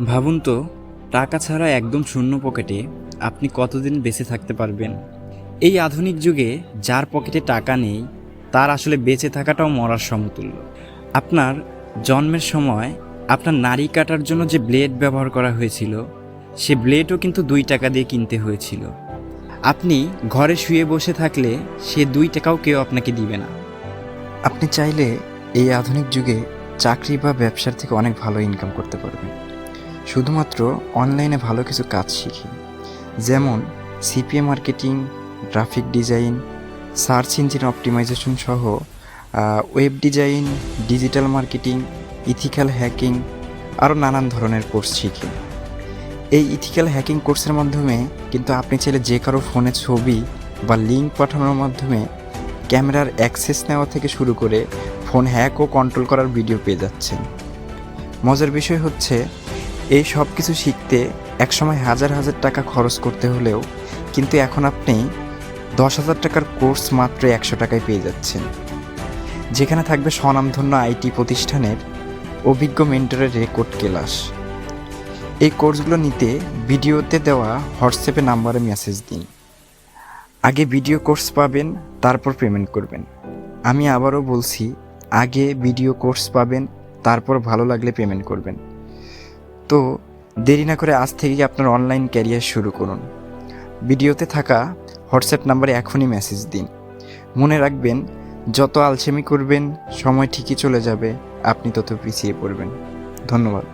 ভাবুন তো, টাকা ছাড়া একদম শূন্য পকেটে আপনি কতদিন বেঁচে থাকতে পারবেন? এই আধুনিক যুগে যার পকেটে টাকা নেই তার আসলে বেঁচে থাকাটাও মরার সমতুল্য। আপনার জন্মের সময় আপনার নাড়ি কাটার জন্য যে ব্লেড ব্যবহার করা হয়েছিল, সে ব্লেডও কিন্তু 2 টাকা দিয়ে কিনতে হয়েছিল। আপনি ঘরে শুয়ে বসে থাকলে সে 2 টাকাও কেউ আপনাকে দিবে না। আপনি চাইলে এই আধুনিক যুগে চাকরি বা ব্যবসার থেকে অনেক ভালো ইনকাম করতে পারবেন, শুধুমাত্র অনলাইনে ভালো কিছু কাজ শিখি। যেমন CPA marketing, graphic design, search engine optimisation সহ web design, digital marketing, ethical hacking, আরও নানান ধরনের কোর্স শিখি। এই ইথিক্যাল হ্যাকিং কোর্সের মাধ্যমে কিন্তু আপনি চাইলে যে কারো ফোনে ছবি বা লিঙ্ক পাঠানোর মাধ্যমে ক্যামেরার অ্যাক্সেস নেওয়া থেকে শুরু করে ফোন হ্যাক ও কন্ট্রোল করার ভিডিও পেয়ে যাচ্ছেন। মজার বিষয় হচ্ছে, এই সব কিছু শিখতে একসময় হাজার হাজার টাকা খরচ করতে হলেও কিন্তু এখন আপনি 10,000 টাকার কোর্স মাত্র 100 টাকায় পেয়ে যাচ্ছেন, যেখানে থাকবে স্বনামধন্য আইটি প্রতিষ্ঠানের অভিজ্ঞ মেন্টরের রেকর্ড ক্লাস। এই কোর্সগুলো নিতে ভিডিওতে দেওয়া হোয়াটসঅ্যাপে নাম্বারে মেসেজ দিন। আগে ভিডিও কোর্স পাবেন, তারপর পেমেন্ট করবেন। আমি আবারও বলছি, আগে ভিডিও কোর্স পাবেন, তারপর ভালো লাগলে পেমেন্ট করবেন। তো দেরি না করে আজ থেকেই আপনার অনলাইন ক্যারিয়ার শুরু করুন। ভিডিওতে থাকা হোয়াটসঅ্যাপ নাম্বারে এখনই মেসেজ দিন। মনে রাখবেন, যত আলসেমি করবেন সময় ঠিকই চলে যাবে, আপনি তত পিছিয়ে পড়বেন। ধন্যবাদ।